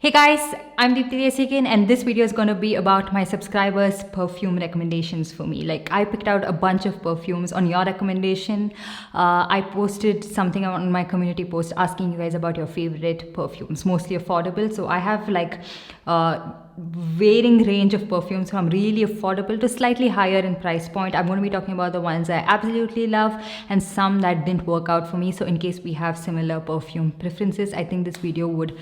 Hey guys, I'm Deepthi Desikan and this video is going to be about my subscribers' perfume recommendations for me. Like I picked out a bunch of perfumes on your recommendation. I posted something on my community post asking you guys about your favorite perfumes, mostly affordable. So I have like varying range of perfumes from really affordable to slightly higher in price point. I'm going to be talking about the ones I absolutely love and some that didn't work out for me. So in case we have similar perfume preferences, I think this video would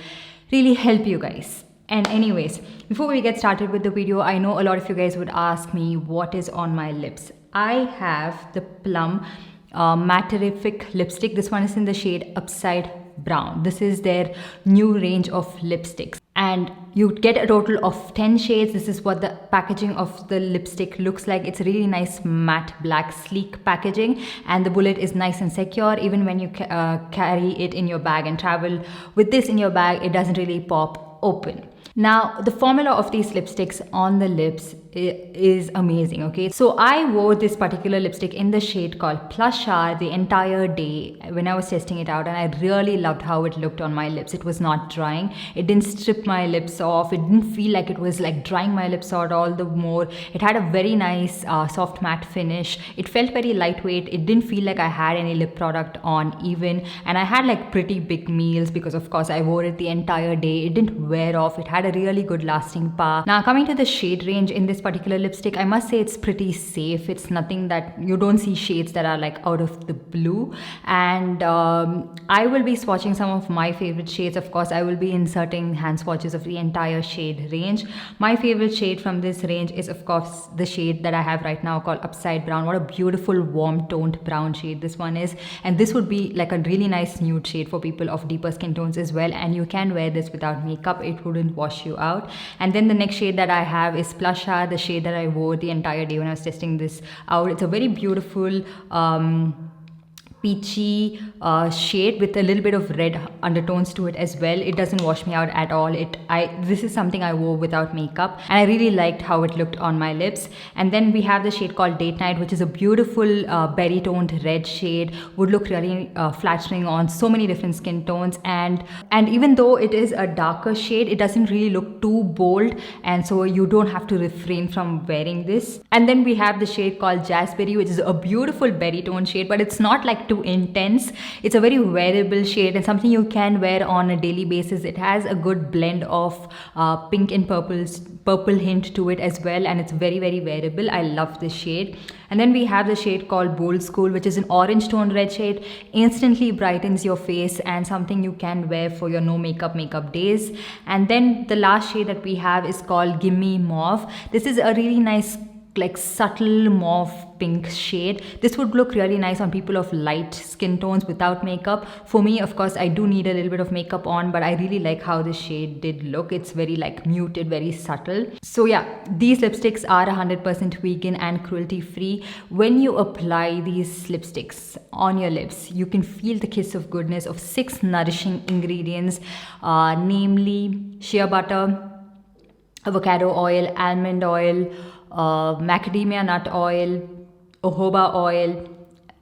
really help you guys. And anyways, before we get started with the video, I know a lot of you guys would ask me what is on my lips. I have the Plum Matterrific Lipstick. This one is in the shade Upside Brown. This is their new range of lipsticks. And you get a total of 10 shades. This is what the packaging of the lipstick looks like. It's a really nice matte black sleek packaging, and the bullet is nice and secure. Even when you carry it in your bag and travel with this in your bag, it doesn't really pop open. Now, the formula of these lipsticks on the lips is amazing, okay? So I wore this particular lipstick in the shade called Plush Hour the entire day when I was testing it out, and I really loved how it looked on my lips. It was not drying. It didn't strip my lips off. It didn't feel like it was like drying my lips out all the more. It had a very nice soft matte finish. It felt very lightweight. It didn't feel like I had any lip product on even, and I had like pretty big meals because of course I wore it the entire day. It didn't wear off. It had a really good lasting power. Now coming to the shade range in this particular lipstick, I must say it's pretty safe. It's nothing that you don't see shades that are like out of the blue, and I will be swatching some of my favorite shades. Of course I will be inserting hand swatches of the entire shade range. My favorite shade from this range is of course the shade that I have right now called Upside Brown. What a beautiful warm toned brown shade this one is, and this would be like a really nice nude shade for people of deeper skin tones as well, and you can wear this without makeup. It wouldn't wash you out. And then the next shade that I have is Plush Hour, the shade that I wore the entire day when I was testing this out. It's a very beautiful peachy shade with a little bit of red undertones to it as well. It doesn't wash me out at all. This is something I wore without makeup, and I really liked how it looked on my lips. And then we have the shade called Date Night, which is a beautiful berry toned red shade. Would look really flattering on so many different skin tones, and even though it is a darker shade, it doesn't really look too bold, and so you don't have to refrain from wearing this. And then we have the shade called Jazzberry, which is a beautiful berry toned shade, but it's not like too intense. It's a very wearable shade and something you can wear on a daily basis. It has a good blend of pink and purple hint to it as well, and it's very wearable. I love this shade. And then we have the shade called Bold School, which is an orange toned red shade. Instantly brightens your face and something you can wear for your no makeup days. And then the last shade that we have is called Gimme Mauve. This is a really nice like subtle mauve pink shade. This would look really nice on people of light skin tones without makeup. For me, of course, I do need a little bit of makeup on, but I really like how this shade did look. It's very like muted, very subtle. So yeah, these lipsticks are 100% vegan and cruelty free. When you apply these lipsticks on your lips, you can feel the kiss of goodness of 6 nourishing ingredients, namely shea butter, avocado oil, almond oil, macadamia nut oil, jojoba oil,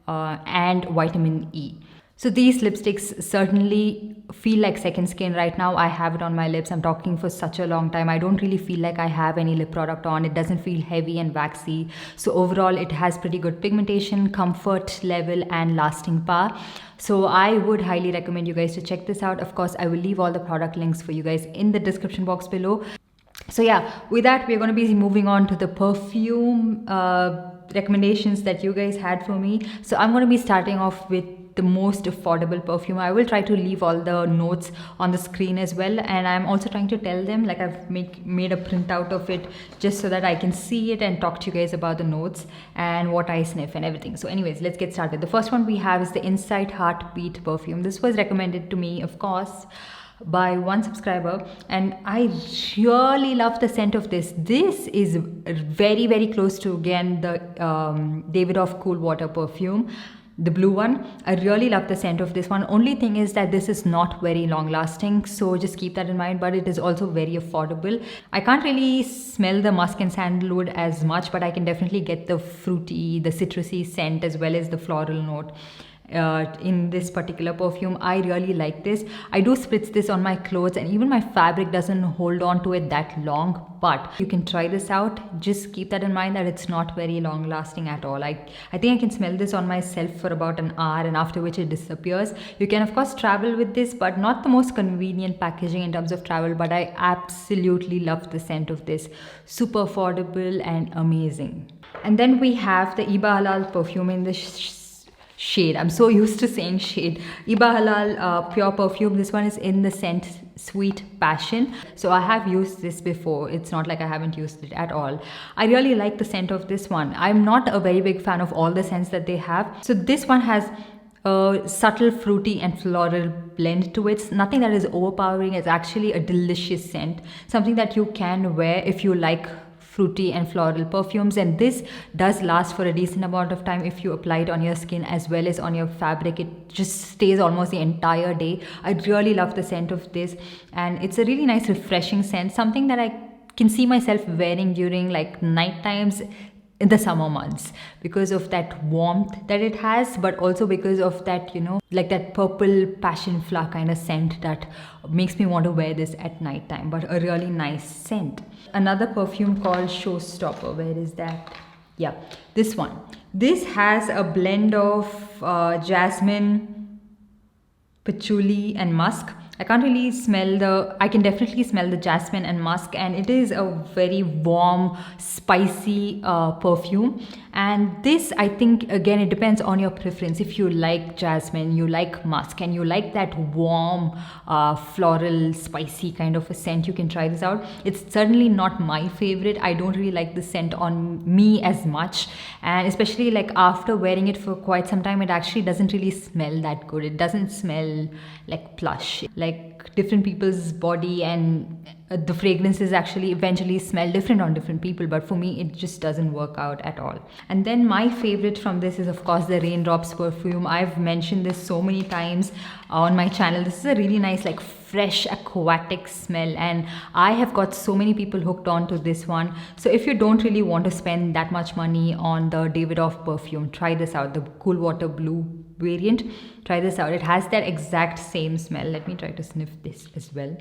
and vitamin E. So these lipsticks certainly feel like second skin right now. I have it on my lips. I'm talking for such a long time. I don't really feel like I have any lip product on. It doesn't feel heavy and waxy. So overall, it has pretty good pigmentation, comfort level, and lasting power. So I would highly recommend you guys to check this out. Of course, I will leave all the product links for you guys in the description box below. So yeah, with that, we're going to be moving on to the perfume recommendations that you guys had for me. So I'm going to be starting off with the most affordable perfume. I will try to leave all the notes on the screen as well, and I'm also trying to tell them, like I've made a printout of it just so that I can see it and talk to you guys about the notes and what I sniff and everything. So anyways, let's get started. The first one we have is the Inside Heartbeat perfume. This was recommended to me, of course, by one subscriber, and I really love the scent of this. This is very close to, again, the Davidoff Cool Water perfume, the blue one. I really love the scent of this one. Only thing is that this is not very long lasting, so just keep that in mind, but it is also very affordable. I can't really smell the musk and sandalwood as much, but I can definitely get the fruity, the citrusy scent as well as the floral note. in this particular perfume. I really like this. I do spritz this on my clothes, and even my fabric doesn't hold on to it that long, but you can try this out. Just keep that in mind that it's not very long lasting at all. I think I can smell this on myself for about an hour, and after which it disappears. You can of course travel with this, but not the most convenient packaging in terms of travel, but I absolutely love the scent of this. Super affordable and amazing. And then we have the Iba Halal perfume in the shade. I'm so used to saying shade. Iba Halal pure perfume. This one is in the scent Sweet Passion. So I have used this before. It's not like I haven't used it at all. I really like the scent of this one. I'm not a very big fan of all the scents that they have. So this one has a subtle fruity and floral blend to it. It's nothing that is overpowering. It's actually a delicious scent. Something that you can wear if you like fruity and floral perfumes, and this does last for a decent amount of time if you apply it on your skin as well as on your fabric. It just stays almost the entire day. I really love the scent of this, and it's a really nice refreshing scent, something that I can see myself wearing during like night times in the summer months, because of that warmth that it has, but also because of that, you know, like that purple passion flower kind of scent that makes me want to wear this at night time. But a really nice scent. Another perfume called Showstopper. Where is that? Yeah, this one. This has a blend of jasmine, patchouli and musk. I can't really smell I can definitely smell the jasmine and musk, and it is a very warm, spicy perfume. And this, I think, again, it depends on your preference. If you like jasmine, you like musk, and you like that warm, floral, spicy kind of a scent, you can try this out. It's certainly not my favorite. I don't really like the scent on me as much, and especially like after wearing it for quite some time, it actually doesn't really smell that good. It doesn't smell like plush. Like different people's body and the fragrances actually eventually smell different on different people, but for me it just doesn't work out at all. And then my favorite from this is of course the Raindrops perfume. I've mentioned this so many times on my channel. This is a really nice, like, fresh aquatic smell, and I have got so many people hooked on to this one. So if you don't really want to spend that much money on the Davidoff perfume, try this out, the Cool Water Blue variant. Try this out. It has that exact same smell. Let me try to sniff this as well.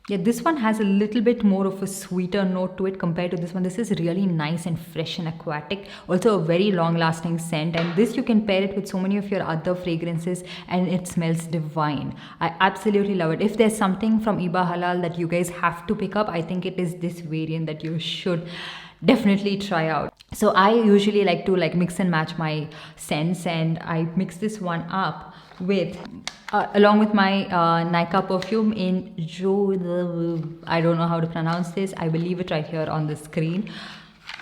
Yeah, this one has a little bit more of a sweeter note to it compared to this one. This is really nice and fresh and aquatic. Also a very long lasting scent, and this you can pair it with so many of your other fragrances and it smells divine. I absolutely love it. If there's something from Iba Halal that you guys have to pick up, I think it is this variant that you should definitely try out. So I usually like to mix and match my scents, and I mix this one up with along with my Nykaa perfume in I don't know how to pronounce this. I believe it right here on the screen.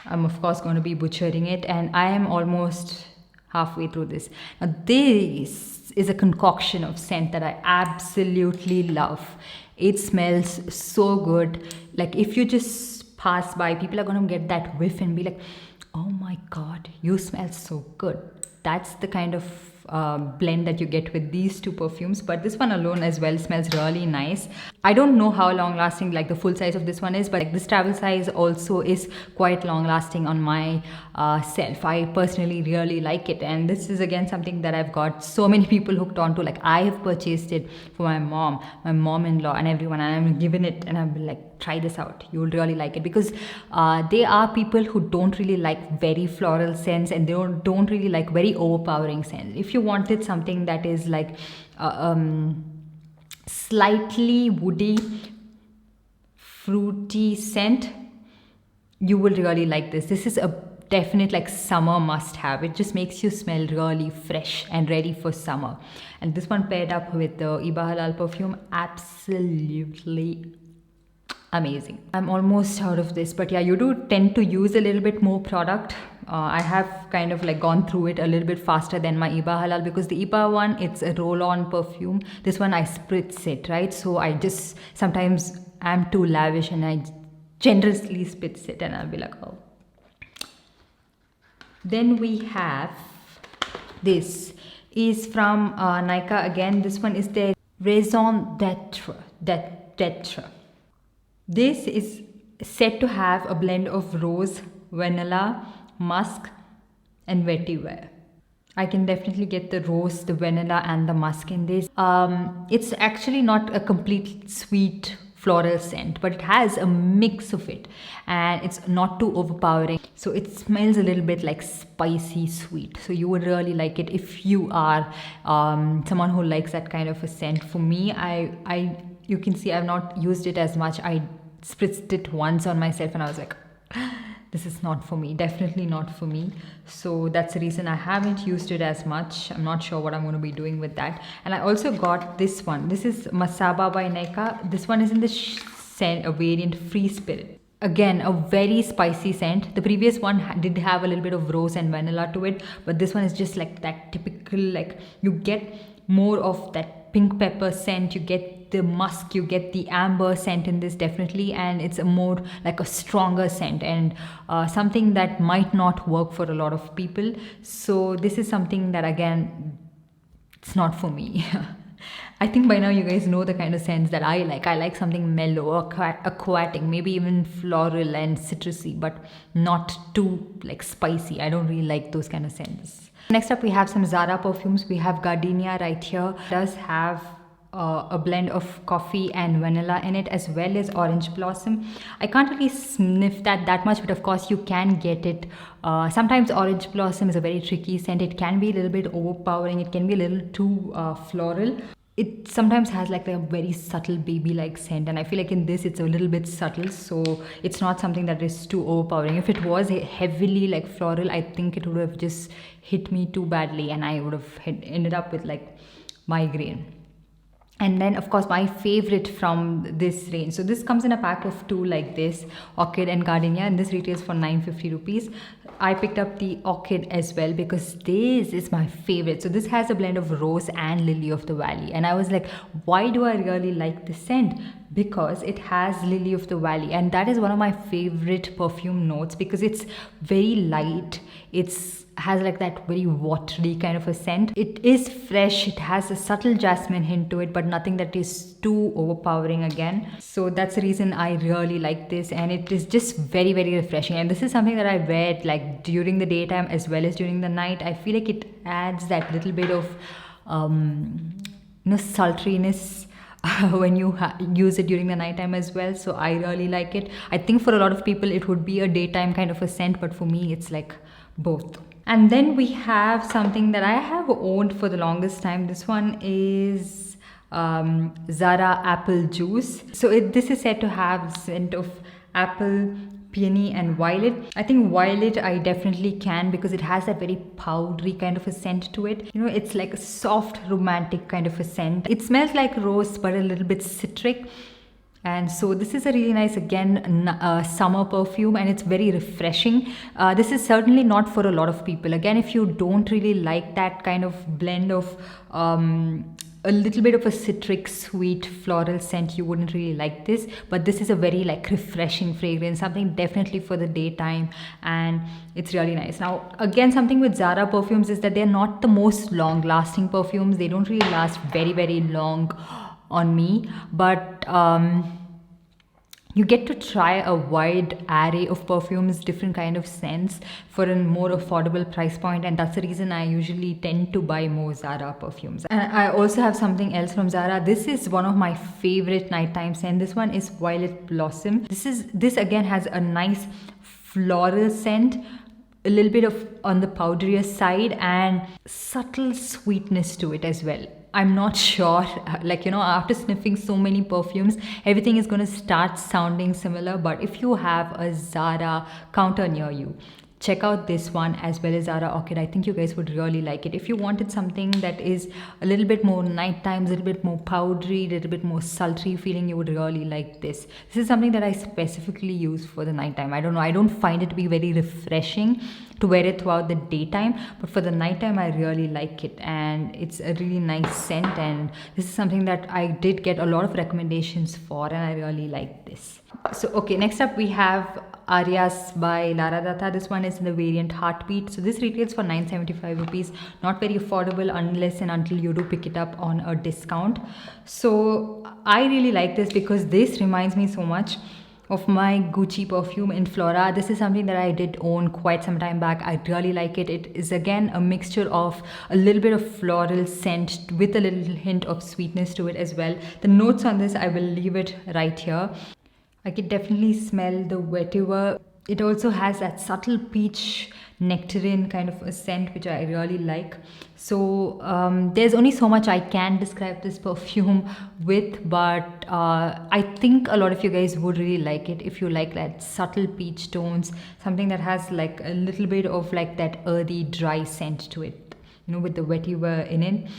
I'm of course going to be butchering it, and I am almost halfway through this. Now this is a concoction of scent that I absolutely love. It smells so good. Like if you just pass by, people are going to get that whiff and be like, oh my god, you smell so good. That's the kind of blend that you get with these two perfumes, but this one alone as well smells really nice. I don't know how long lasting like the full size of this one is, but like this travel size also is quite long lasting on my self. I personally really like it, and this is again something that I've got so many people hooked on to. Like I have purchased it for my mom-in-law and everyone, and I'm giving it, and I'm like, try this out, you'll really like it, because there are people who don't really like very floral scents, and they don't really like very overpowering scents. If you wanted something that is like slightly woody, fruity scent, you will really like this. This is a definite like summer must have. It just makes you smell really fresh and ready for summer. And this one paired up with the Iba Halal perfume, absolutely amazing. I'm almost out of this, but yeah, you do tend to use a little bit more product. I have kind of like gone through it a little bit faster than my Iba Halal, because the Iba one, it's a roll-on perfume. This one I spritz it, right? So I just sometimes am too lavish and I generously spritz it, and I'll be like, oh. Then we have this is from Nykaa again. This one is the Raison d'etre. This is said to have a blend of rose, vanilla, musk and vetiver. I can definitely get the rose, the vanilla, and the musk in this. It's actually not a complete sweet floral scent, but it has a mix of it, and it's not too overpowering. So it smells a little bit like spicy sweet. So you would really like it if you are someone who likes that kind of a scent. For me, you can see I've not used it as much. I spritzed it once on myself, and I was like, this is not for me, definitely not for me. So that's the reason I haven't used it as much. I'm not sure what I'm going to be doing with that. And I also got this one. This is Masaba by Nykaa. This one is in the scent, a variant Free Spirit. Again, a very spicy scent. The previous one did have a little bit of rose and vanilla to it, but this one is just like that typical, like you get more of that pink pepper scent, you get the musk, you get the amber scent in this definitely, and it's a more like a stronger scent, and something that might not work for a lot of people. So this is something that, again, it's not for me. I think by now you guys know the kind of scents that I like. I like something mellow, aquatic, maybe even floral and citrusy, but not too like spicy. I don't really like those kind of scents. Next up, we have some Zara perfumes. We have Gardenia right here. It does have a blend of coffee and vanilla in it, as well as orange blossom. I can't really sniff that much, but of course you can get it. Sometimes orange blossom is a very tricky scent. It can be a little bit overpowering. It can be a little too floral. It sometimes has like a very subtle baby-like scent, and I feel like in this it's a little bit subtle, so it's not something that is too overpowering. If it was heavily like floral, I think it would have just hit me too badly, and I would have ended up with like migraine. And then of course my favorite from this range, so this comes in a pack of 2 like this, Orchid and Gardenia, and this retails for 950 rupees. I picked up the Orchid as well because this is my favorite. So this has a blend of rose and lily of the valley, and I was like, why do I really like this scent? Because it has lily of the valley, and that is one of my favorite perfume notes because it's very light. It's has like that very watery kind of a scent. It is fresh, it has a subtle jasmine hint to it, but nothing that is too overpowering again. So that's the reason I really like this, and it is just very, very refreshing. And this is something that I wear like during the daytime as well as during the night. I feel like it adds that little bit of sultriness when you use it during the nighttime as well. So I really like it. I think for a lot of people it would be a daytime kind of a scent, but for me it's like both. And then we have something that I have owned for the longest time. This one is Zara Apple Juice. So this is said to have scent of apple, peony and violet. I think violet I definitely can because it has that very powdery kind of a scent to it. You know, it's like a soft romantic kind of a scent. It smells like rose but a little bit citric. And so this is a really nice, again, summer perfume, and it's very refreshing. This is certainly not for a lot of people. Again, if you don't really like that kind of blend of a little bit of a citric, sweet, floral scent, you wouldn't really like this. But this is a very like refreshing fragrance, something definitely for the daytime, and it's really nice. Now, again, something with Zara perfumes is that they're not the most long-lasting perfumes. They don't really last very, very long on me, but you get to try a wide array of perfumes, different kind of scents for a more affordable price point, and that's the reason I usually tend to buy more Zara perfumes. And I also have something else from Zara. This is one of my favorite nighttime scents. This one is Violet Blossom. This again has a nice floral scent, a little bit of on the powderier side, and subtle sweetness to it as well. I'm not sure, like, you know, after sniffing so many perfumes, everything is going to start sounding similar. But if you have a Zara counter near you, check out this one as well as Zara Orchid. I think you guys would really like it. If you wanted something that is a little bit more nighttime, a little bit more powdery, a little bit more sultry feeling, you would really like this. This is something that I specifically use for the nighttime. I don't know, I don't find it to be very refreshing to wear it throughout the daytime, but for the nighttime I really like it, and it's a really nice scent, and this is something that I did get a lot of recommendations for, and I really like this. So okay, next up we have Arias by Lara Datta. This one is in the variant Heartbeat. So this retails for 975 rupees. Not very affordable unless and until you do pick it up on a discount. So I really like this because this reminds me so much of my Gucci perfume in Flora. This is something that I did own quite some time back. I really like it. It is again a mixture of a little bit of floral scent with a little hint of sweetness to it as well. The notes on this, I will leave it right here. I could definitely smell the vetiver. It also has that subtle peach nectarine kind of a scent, which I really like. So there's only so much I can describe this perfume with, but I think a lot of you guys would really like it if you like that subtle peach tones, something that has like a little bit of like that earthy dry scent to it, you know, with the vetiver in it.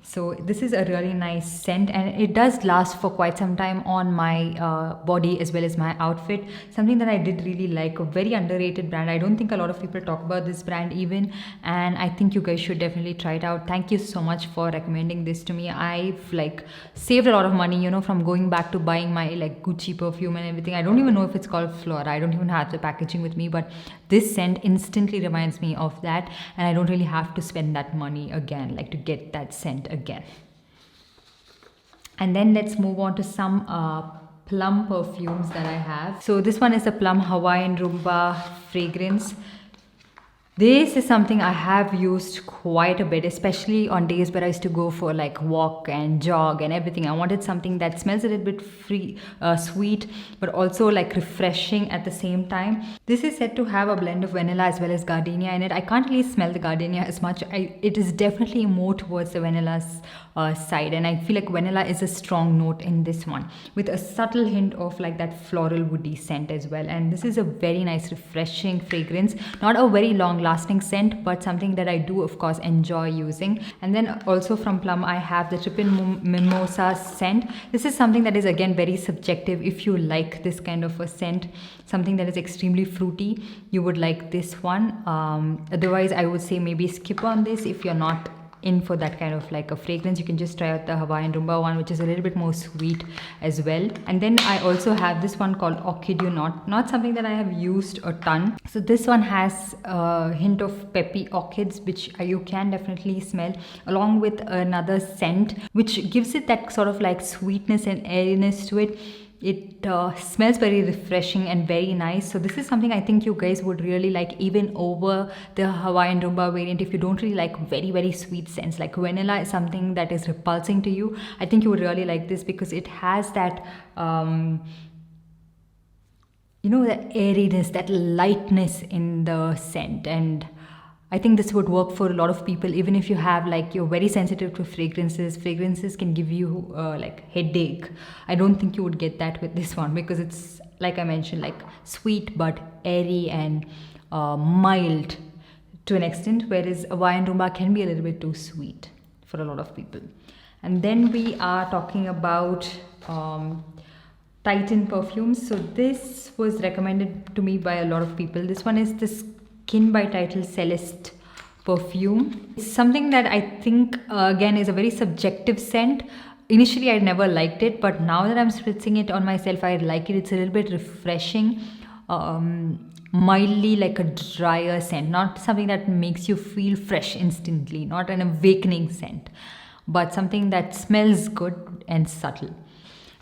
So this is a really nice scent, and it does last for quite some time on my body as well as my outfit. Something that I did really like, a very underrated brand. I don't think a lot of people talk about this brand even, and I think you guys should definitely try it out. Thank you so much for recommending this to me. I've like saved a lot of money, you know, from going back to buying my like Gucci perfume and everything. I don't even know if it's called Flora. I don't even have the packaging with me, but this scent instantly reminds me of that, and I don't really have to spend that money again, like to get that scent again. And then let's move on to some Plum perfumes that I have. So this one is a Plum Hawaiian Rumba fragrance. This is something I have used quite a bit, especially on days where I used to go for like walk and jog and everything. I wanted something that smells a little bit sweet, but also like refreshing at the same time. This is said to have a blend of vanilla as well as gardenia in it. I can't really smell the gardenia as much. It is definitely more towards the vanilla side, and I feel like vanilla is a strong note in this one, with a subtle hint of like that floral woody scent as well. And this is a very nice refreshing fragrance, not a very long lasting scent, but something that I do of course enjoy using. And then also from Plum I have the Trippin Mimosa scent. This is something that is again very subjective. If you like this kind of a scent, something that is extremely fruity, you would like this one. Otherwise I would say maybe skip on this if you're not in for that kind of like a fragrance. You can just try out the Hawaiian Rumba one, which is a little bit more sweet as well. And then I also have this one called Orchid You Not something that I have used a ton. So this one has a hint of peppy orchids, which you can definitely smell, along with another scent which gives it that sort of like sweetness and airiness to it. It smells very refreshing and very nice. So this is something I think you guys would really like, even over the Hawaiian Rumba variant. If you don't really like very, very sweet scents, like vanilla is something that is repulsing to you, I think you would really like this, because it has that you know, the airiness, that lightness in the scent. And I think this would work for a lot of people, even if you have like, you're very sensitive to fragrances. Fragrances can give you like headache. I don't think you would get that with this one, because it's, like I mentioned, like sweet but airy and mild to an extent, whereas Hawaiian Rumba can be a little bit too sweet for a lot of people. And then we are talking about Titan perfumes. So this was recommended to me by a lot of people. This one is the Skinn by Celeste perfume. It's something that I think again is a very subjective scent. Initially I never liked it, but now that I'm spritzing it on myself, I like it. It's a little bit refreshing, mildly like a drier scent, not something that makes you feel fresh instantly, not an awakening scent, but something that smells good and subtle.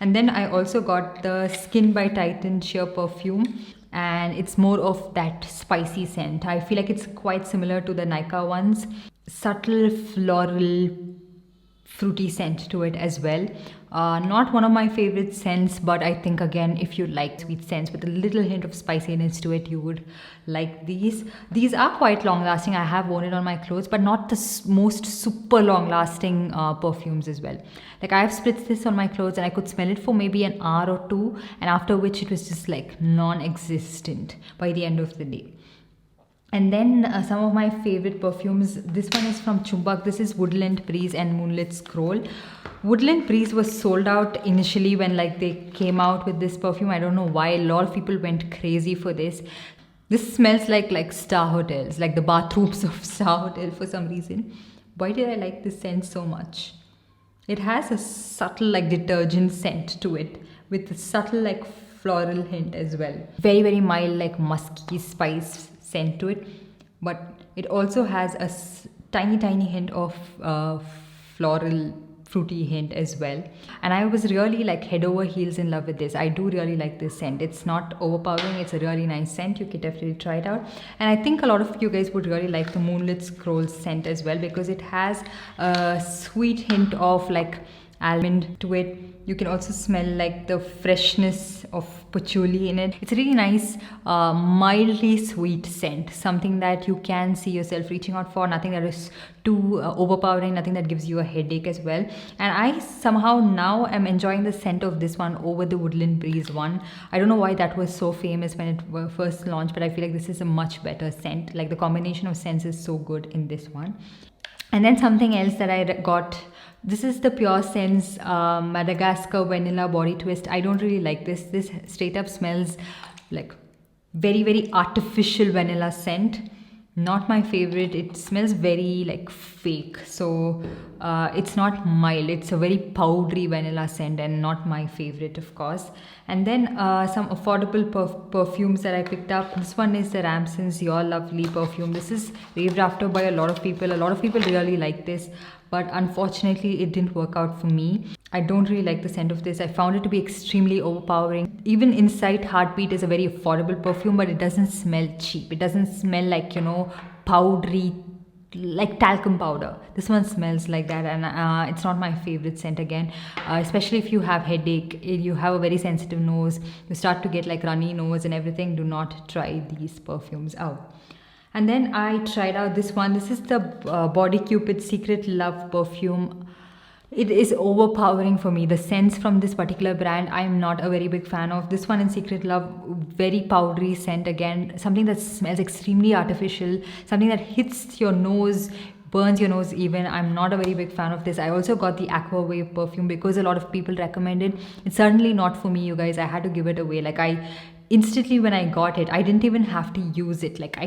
And then I also got the Skinn by Titan sheer perfume, and it's more of that spicy scent. I feel like it's quite similar to the Nykaa ones. Subtle floral fruity scent to it as well. Not one of my favorite scents, but I think again, if you like sweet scents with a little hint of spiciness to it, you would like these. These are quite long lasting. I have worn it on my clothes, but not the most super long lasting perfumes as well. Like I have spritzed this on my clothes and I could smell it for maybe an hour or two, and after which it was just like non-existent by the end of the day. And then some of my favorite perfumes. This one is from Chumbak. This is Woodland Breeze and Moonlit Scroll. Woodland Breeze was sold out initially when like they came out with this perfume. I don't know why a lot of people went crazy for this. This smells like star hotels, like the bathrooms of Star Hotel for some reason. Why did I like this scent so much? It has a subtle like detergent scent to it, with a subtle like floral hint as well. Very, very mild like musky spice scent to it, but it also has a tiny hint of floral fruity hint as well. And I was really like head over heels in love with this. I do really like this scent. It's not overpowering, it's a really nice scent. You can definitely try it out. And I think a lot of you guys would really like the Moonlit Scroll scent as well, because it has a sweet hint of like almond to it. You can also smell like the freshness of patchouli in it. It's a really nice, mildly sweet scent, something that you can see yourself reaching out for. Nothing that is too overpowering, nothing that gives you a headache as well. And I somehow now am enjoying the scent of this one over the Woodland Breeze one. I don't know why that was so famous when it first launched, but I feel like this is a much better scent. Like the combination of scents is so good in this one. And then something else that I got, this is the Pure Sense Madagascar Vanilla Body Twist. I don't really like this. This straight up smells like very artificial vanilla scent. Not my favorite. It smells very like fake. So it's not mild. It's a very powdery vanilla scent and not my favorite, of course. And then some affordable perfumes that I picked up. This one is the Ramson's Your Lovely perfume. This is raved after by a lot of people. A lot of people really like this, but unfortunately it didn't work out for me. I don't really like the scent of this. I found it to be extremely overpowering. Even Inside Heartbeat is a very affordable perfume, but it doesn't smell cheap. It doesn't smell like, you know, powdery, like talcum powder. This one smells like that, and it's not my favorite scent again, especially if you have headache, you have a very sensitive nose, you start to get like runny nose and everything. Do not try these perfumes out. And then I tried out this one. This is the Body Cupid Secret Love perfume. It is overpowering for me. The scents from this particular brand, I am not a very big fan of. This one in Secret Love, very powdery scent again. Something that smells extremely artificial. Something that hits your nose, burns your nose even. I'm not a very big fan of this. I also got the Aqua Wave perfume because a lot of people recommended. It's certainly not for me, you guys. I had to give it away. Like I instantly when I got it, I didn't even have to use it. Like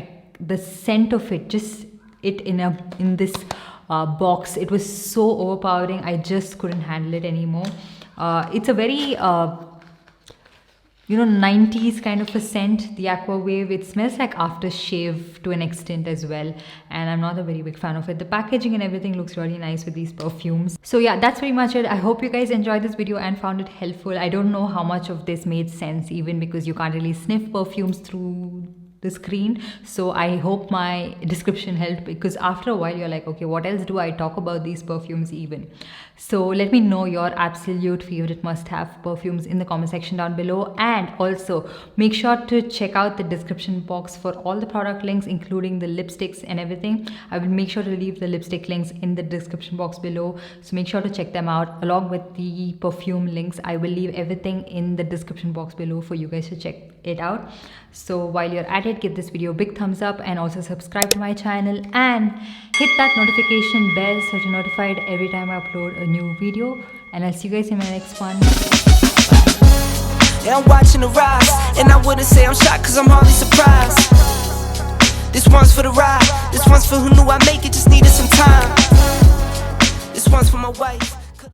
the scent of it, just it in this box, it was so overpowering. I just couldn't handle it anymore. It's a very 90s kind of a scent, the Aqua Wave. It smells like aftershave to an extent as well, and I'm not a very big fan of it. The packaging and everything looks really nice with these perfumes. So yeah, that's pretty much it. I hope you guys enjoyed this video and found it helpful. I don't know how much of this made sense, even because you can't really sniff perfumes through the screen. So I hope my description helped, because after a while you're like, okay, what else do I talk about these perfumes even? So let me know your absolute favorite must-have perfumes in the comment section down below, and also make sure to check out the description box for all the product links, including the lipsticks and everything. I will make sure to leave the lipstick links in the description box below, so make sure to check them out along with the perfume links. I will leave everything in the description box below for you guys to check it out. So while you're at it, give this video a big thumbs up and also subscribe to my channel and hit that notification bell so you're notified every time I upload a new video. And I'll see you guys in my next one. Yeah, I'm watching the rise, and I wouldn't say I'm shocked, cause I'm hardly surprised. This one's for the ride, this one's for who knew I'd make it, just needed some time.